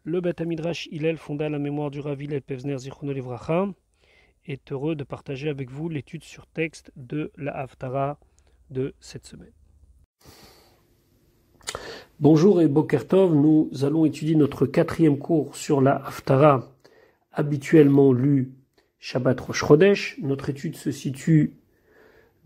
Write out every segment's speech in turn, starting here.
Le Beth Midrash Hillel, fondé à la mémoire du Rav Hillel Pevzner Zichrono Livracha, est heureux de partager avec vous l'étude sur texte de la Haftara de cette semaine. Bonjour et Boker Tov, nous allons étudier notre 4e cours sur la Haftara, habituellement lu Shabbat Rosh Chodesh. Notre étude se situe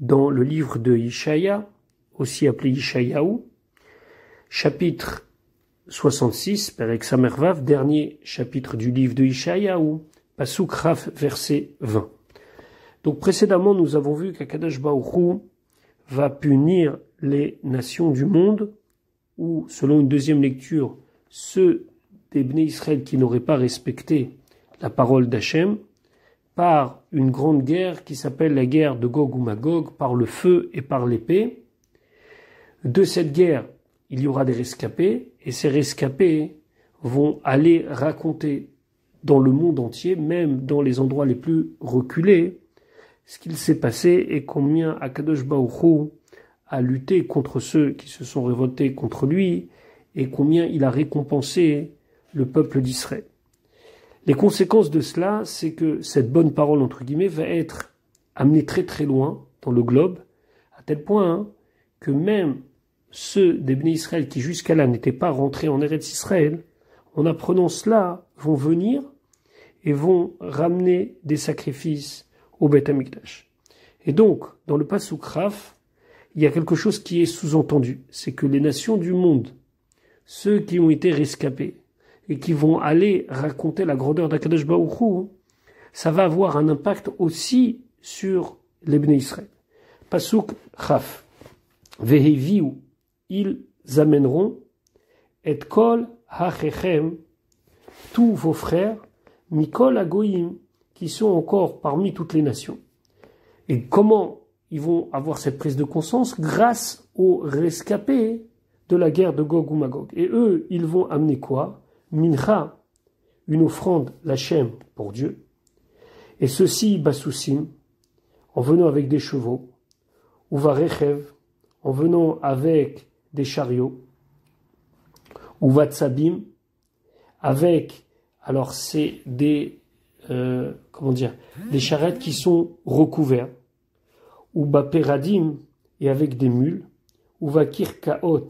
dans le livre de Yeshaya, aussi appelé Yeshayahu, chapitre 66, Perek Samervav, dernier chapitre du livre de Yeshayahu, Pasuk Raf, verset 20. Donc précédemment, nous avons vu qu'Akadosh Baruch Hu va punir les nations du monde, ou selon une deuxième lecture, ceux des Bnei Israël qui n'auraient pas respecté la parole d'Hachem, par une grande guerre qui s'appelle la guerre de Gog ou Magog, par le feu et par l'épée. De cette guerre, il y aura des rescapés, et ces rescapés vont aller raconter dans le monde entier, même dans les endroits les plus reculés, ce qu'il s'est passé et combien Akadosh Baruch Hu a lutté contre ceux qui se sont révoltés contre lui, et combien il a récompensé le peuple d'Israël. Les conséquences de cela, c'est que cette bonne parole, entre guillemets, va être amenée très très loin dans le globe, à tel point que même ceux des Bnei Israël qui jusqu'à là n'étaient pas rentrés en Eretz Israël, en apprenant cela, vont venir et vont ramener des sacrifices au Beth Amikdash. Et donc, dans le Pasuk Raf, il y a quelque chose qui est sous-entendu, c'est que les nations du monde, ceux qui ont été rescapés, et qui vont aller raconter la grandeur d'Akadosh Baruch Hu, ça va avoir un impact aussi sur les Bnei Israël. Pasuk Raf. Veheviu, ils amèneront et kol hachechem, tous vos frères, mikol agoyim, qui sont encore parmi toutes les nations. Et comment ils vont avoir cette prise de conscience? Grâce aux rescapés de la guerre de Gog ou Magog. Et eux, ils vont amener quoi? Mincha, une offrande, l'Hachem, pour Dieu. Et ceci, Bassoussim, en venant avec des chevaux, ou Varechev, en venant avec des chariots, ou Vatsabim, avec, alors c'est des, des charrettes qui sont recouverts, ou Baperadim, et avec des mules, ou Vakirkaot,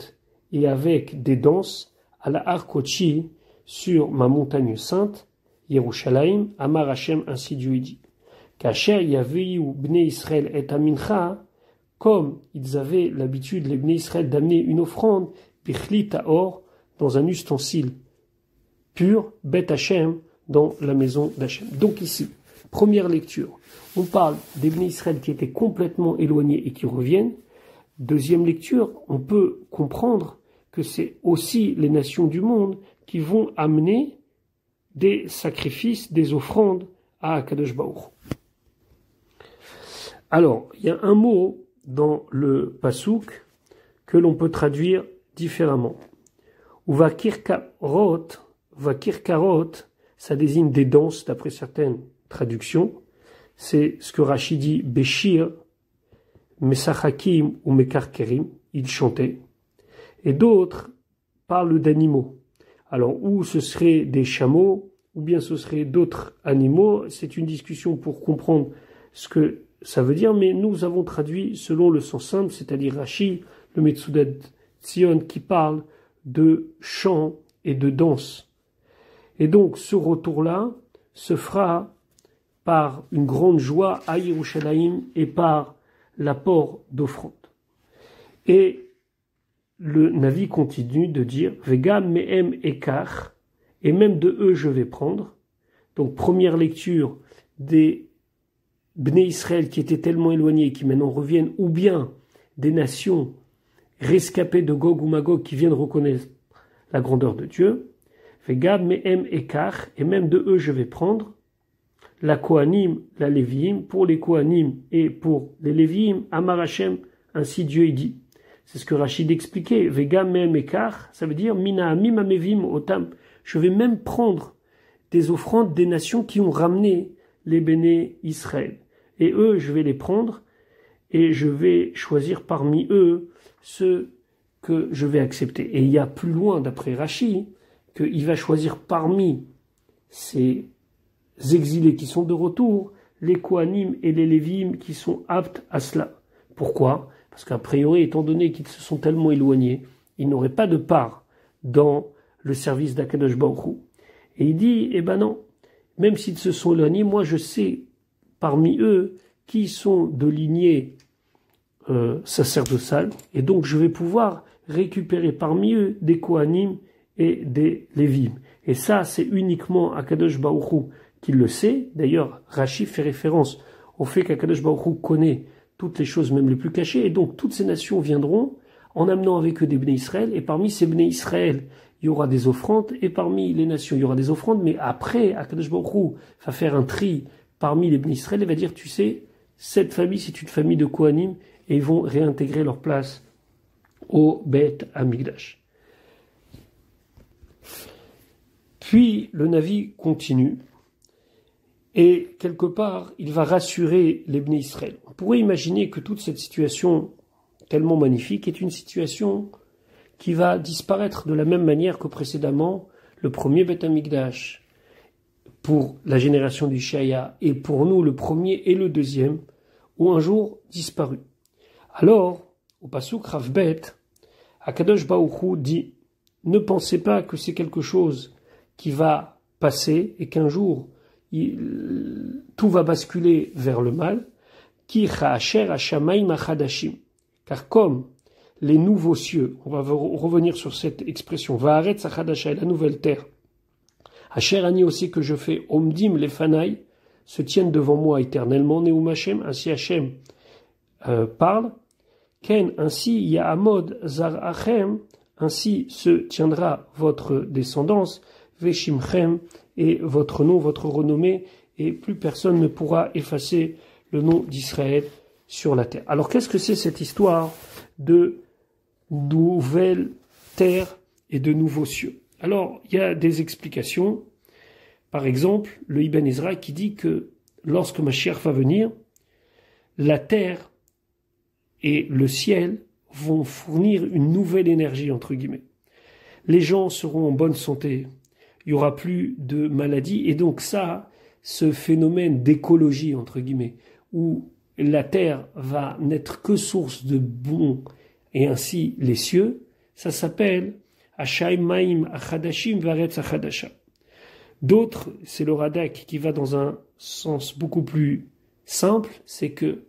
et avec des danses, à la Arkochi, sur ma montagne sainte, Yerushalayim, Amar Hashem, ainsi Dieu dit. Kacher Yaviu Bnei Israël et Amincha, comme ils avaient l'habitude, les Bnei Israël, d'amener une offrande, Pichli Taor, dans un ustensile pur, Bet Hashem, dans la maison d'Hachem. Donc ici, première lecture, on parle des Bnei Israël qui étaient complètement éloignés et qui reviennent. Deuxième lecture, on peut comprendre que c'est aussi les nations du monde qui vont amener des sacrifices, des offrandes à Akadosh Baruch Hu. Alors, il y a un mot dans le Pasuk que l'on peut traduire différemment. Ou vakirkarot, ça désigne des danses d'après certaines traductions. C'est ce que Rashi dit Béchir, Mesachakim ou Mekarkerim, ils chantaient. Et d'autres parlent d'animaux. Alors, ou ce serait des chameaux, ou bien ce serait d'autres animaux. C'est une discussion pour comprendre ce que ça veut dire, mais nous avons traduit selon le sens simple, c'est-à-dire Rashi, le Metsudat Tzion, qui parle de chant et de danse. Et donc, ce retour-là se fera par une grande joie à Yerushalayim et par l'apport d'offrande. Et le Navi continue de dire Vegam mehem ekar, et même de eux je vais prendre. Donc première lecture des Bnei Israël qui étaient tellement éloignés et qui maintenant reviennent, ou bien des nations rescapées de Gog ou Magog qui viennent reconnaître la grandeur de Dieu. Vegam mehem ekar, et même de eux je vais prendre. La Kohanim, la Léviim, pour les Kohanim et pour les Léviim, Amar Hashem, ainsi Dieu dit. C'est ce que Rachid expliquait. Vega mem ekar, ça veut dire mina amim amevim otam. Je vais même prendre des offrandes des nations qui ont ramené les béné Israël. Et eux, je vais les prendre et je vais choisir parmi eux ceux que je vais accepter. Et il y a plus loin, d'après Rashi, qu'il va choisir parmi ces exilés qui sont de retour, les Kohanim et les Lévim qui sont aptes à cela. Pourquoi? Parce qu'a priori, étant donné qu'ils se sont tellement éloignés, ils n'auraient pas de part dans le service d'Akadosh Baruch Hu. Et il dit, eh ben non, même s'ils se sont éloignés, moi je sais parmi eux qui sont de lignée sacerdotale, et donc je vais pouvoir récupérer parmi eux des Kohanim et des Lévim. Et ça, c'est uniquement Akadosh Baruch Hu qui le sait. D'ailleurs, Rashi fait référence au fait qu'Akadosh Baruch Hu connaît toutes les choses, même les plus cachées, et donc toutes ces nations viendront en amenant avec eux des Bnei Israël, et parmi ces Bnei Israël, il y aura des offrandes, et parmi les nations, il y aura des offrandes, mais après, Akadosh Baruch Hu va faire un tri parmi les Bnei Israël, et va dire, tu sais, cette famille, c'est une famille de Kohanim, et ils vont réintégrer leur place au Beth Amikdash. Puis, le Navi continue, et quelque part, il va rassurer les Bnei Israël. On pourrait imaginer que toute cette situation tellement magnifique est une situation qui va disparaître de la même manière que précédemment le premier Beth Amikdash pour la génération d'Ishaya et pour nous le premier et le deuxième ont un jour disparu. Alors, au Pasuk Rav Bet, Akadosh Baruch Hu dit, ne pensez pas que c'est quelque chose qui va passer et qu'un jour tout va basculer vers le mal, Ki cha'asher hashamayim achadashim. Car comme les nouveaux cieux, on va revenir sur cette expression, Va'aretz achadasha, et la nouvelle terre, Asher ani aussi que je fais, Omdim lefanai, se tiennent devant moi éternellement, Neum Hashem, ainsi Hashem parle, Ken, ainsi Ya'amod zarachem, ainsi se tiendra votre descendance, Veshimchem, et votre nom, votre renommée, et plus personne ne pourra effacer le nom d'Israël sur la terre. Alors qu'est-ce que c'est cette histoire de nouvelle terre et de nouveaux cieux? Alors il y a des explications. Par exemple, le Ibn Ezra qui dit que lorsque Mashiach va venir, la terre et le ciel vont fournir une nouvelle énergie, entre guillemets. Les gens seront en bonne santé, il n'y aura plus de maladies, et donc ça, ce phénomène d'écologie, entre guillemets, où la terre va n'être que source de bon, et ainsi les cieux, ça s'appelle Hashaim Maim Achadashim Varetz Achadasha. D'autres, c'est le Radak qui va dans un sens beaucoup plus simple, c'est que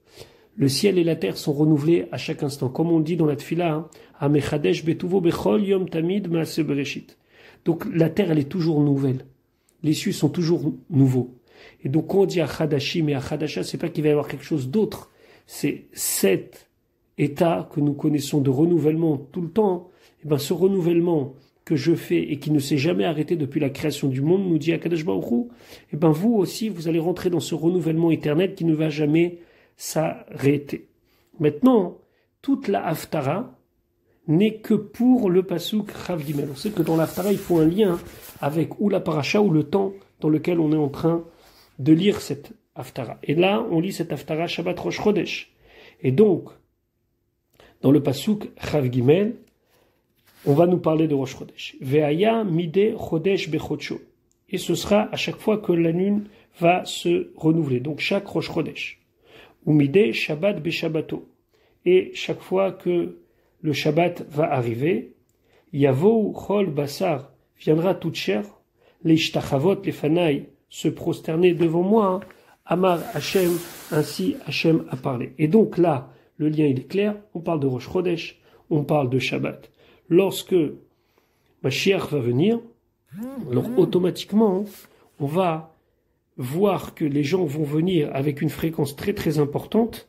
le ciel et la terre sont renouvelés à chaque instant. Comme on dit dans la Tfila, Amechadesh betuvo bechol yom tamid maase bereshit. Donc la terre, elle est toujours nouvelle. Les cieux sont toujours nouveaux. Et donc quand on dit Achadashim et Achadasha, c'est pas qu'il va y avoir quelque chose d'autre. C'est cet état que nous connaissons de renouvellement tout le temps. Et ben ce renouvellement que je fais et qui ne s'est jamais arrêté depuis la création du monde, nous dit Akadosh Baruch Hu, et ben vous aussi, vous allez rentrer dans ce renouvellement éternel qui ne va jamais s'arrêter. Maintenant, toute la Haftara n'est que pour le Pasuk Rav Gimel. On sait que dans la Haftara, il faut un lien avec ou la paracha ou le temps dans lequel on est en train de lire cette Haftara. Et là, on lit cette Haftara Shabbat Rosh Chodesh. Et donc, dans le Pasuk Rav Gimel, on va nous parler de Rosh Chodesh. Ve'aya mide Chodesh bechodsho. Et ce sera à chaque fois que la lune va se renouveler. Donc chaque Rosh Chodesh. Ou mide Shabbat beshabbato. Et chaque fois que le Shabbat va arriver, Yavo chol basar, viendra toute chair, les shtachavot, les fanaï, se prosterner devant moi, Amar Hashem, ainsi Hashem a parlé. Et donc là, le lien il est clair, on parle de Rosh Chodesh, on parle de Shabbat. Lorsque Mashiach va venir, alors automatiquement, on va voir que les gens vont venir avec une fréquence très très importante,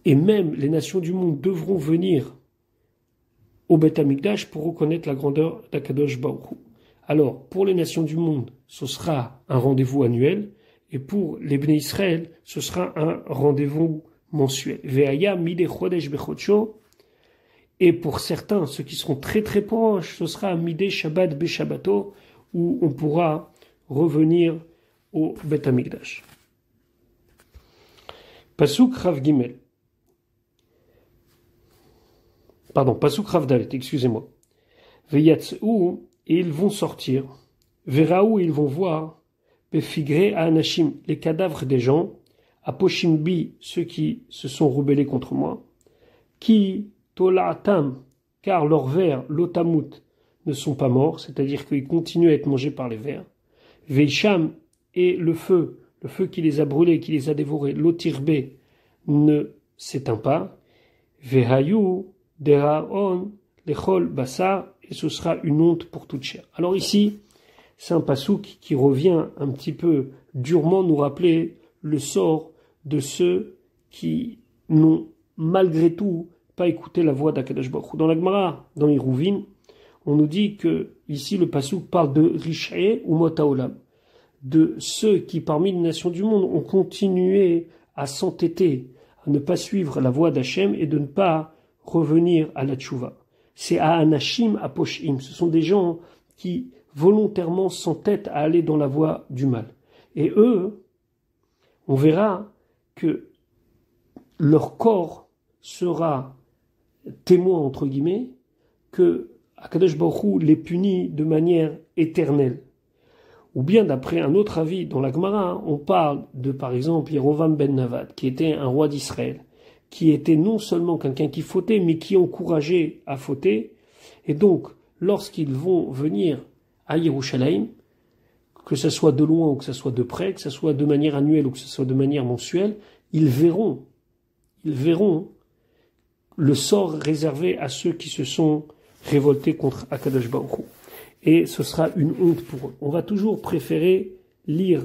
et même les nations du monde devront venir au Beth Amikdash pour reconnaître la grandeur d'Akadosh Baruch Hu. Alors, pour les nations du monde, ce sera un rendez-vous annuel, et pour les Bnei Israël, ce sera un rendez-vous mensuel. Ve'aya mide chodesh bechodsho. Et pour certains, ceux qui seront très très proches, ce sera un midé Shabbat Beshabbato, où on pourra revenir au Beth Amikdash. Pasuk Rav Gimel. Pasuk Rav Dalet, excusez-moi. Veyatzou, et ils vont sortir. Veraou, ils vont voir. Befigré à Anashim, les cadavres des gens. Aposhimbi, ceux qui se sont rebellés contre moi. Qui tola'atam, car leurs vers, l'otamut, ne sont pas morts, c'est-à-dire qu'ils continuent à être mangés par les vers. Veisham, et le feu qui les a brûlés, qui les a dévorés, l'otirbe, ne s'éteint pas. Vehayu, deraon, lechol, bassar, et ce sera une honte pour toute chair. Alors ici, c'est un pasouk qui revient un petit peu durement nous rappeler le sort de ceux qui n'ont malgré tout pas écouté la voix d'Akadosh Baruch Hu. Dans la Gemara, dans Iruvin, on nous dit que ici le pasouk parle de Rish'e ou Motaolam, de ceux qui parmi les nations du monde ont continué à s'entêter, à ne pas suivre la voie d'Hachem et de ne pas revenir à la tchouva. C'est à Anashim Aposhim, ce sont des gens qui volontairement s'entêtent à aller dans la voie du mal. Et eux, on verra que leur corps sera témoin, entre guillemets, que Akadosh Baruch Hu les punit de manière éternelle. Ou bien, d'après un autre avis, dans la Gemara, on parle de, par exemple, Yerovam ben Navad, qui était un roi d'Israël, qui était non seulement quelqu'un qui fautait, mais qui encourageait à fauter. Et donc, lorsqu'ils vont venir à Yerushalayim, que ce soit de loin ou que ce soit de près, que ce soit de manière annuelle ou que ce soit de manière mensuelle, ils verront le sort réservé à ceux qui se sont révoltés contre Akadosh Baruch Hu. Et ce sera une honte pour eux. On va toujours préférer lire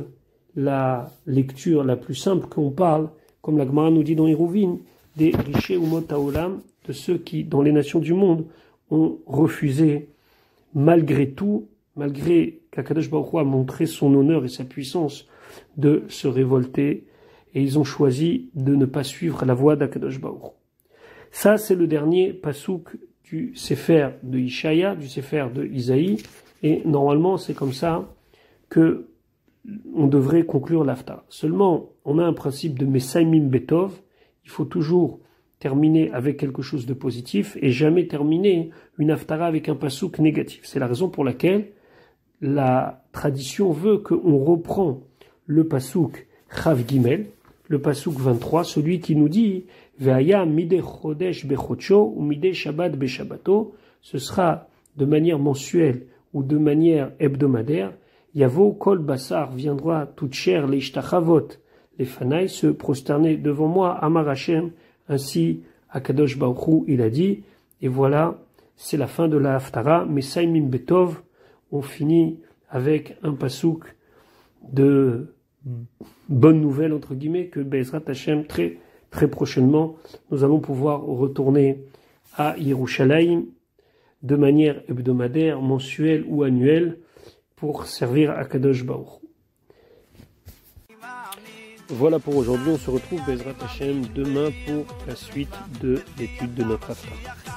la lecture la plus simple qu'on parle, comme la Gemara nous dit dans Iruvin, des Rishé ou Motaolam, de ceux qui, dans les nations du monde, ont refusé, malgré tout, malgré qu'Akadosh Baruch Hu a montré son honneur et sa puissance, de se révolter, et ils ont choisi de ne pas suivre la voie d'Akadosh Baruch Hu. Ça, c'est le dernier pasouk du Sefer de Ishaya, du Sefer de Isaïe, et normalement, c'est comme ça que on devrait conclure l'Haftarah. Seulement, on a un principe de Mesaimim Betov, il faut toujours terminer avec quelque chose de positif et jamais terminer une Haftarah avec un pasouk négatif. C'est la raison pour laquelle la tradition veut qu'on reprend le pasouk Chav Gimel, le pasouk 23, celui qui nous dit Ve'aya mideh chodesh bechodsho ou mideh shabbat beshabbato, ce sera de manière mensuelle ou de manière hebdomadaire. Yavo kol basar, viendra toute chair les ishtachavot, les fanaï se prosterner devant moi, Amar Hashem, ainsi Akadosh Baruch Hu, il a dit. Et voilà, c'est la fin de la Haftarah, Mesaimim Betov. On finit avec un pasouk de bonne nouvelle, entre guillemets, que Be'ezrat Hashem, très, très prochainement, nous allons pouvoir retourner à Yerushalayim de manière hebdomadaire, mensuelle ou annuelle pour servir à Kadosh Baruch. Voilà pour aujourd'hui, on se retrouve Be'ezrat Hashem demain pour la suite de l'étude de notre Haftarah.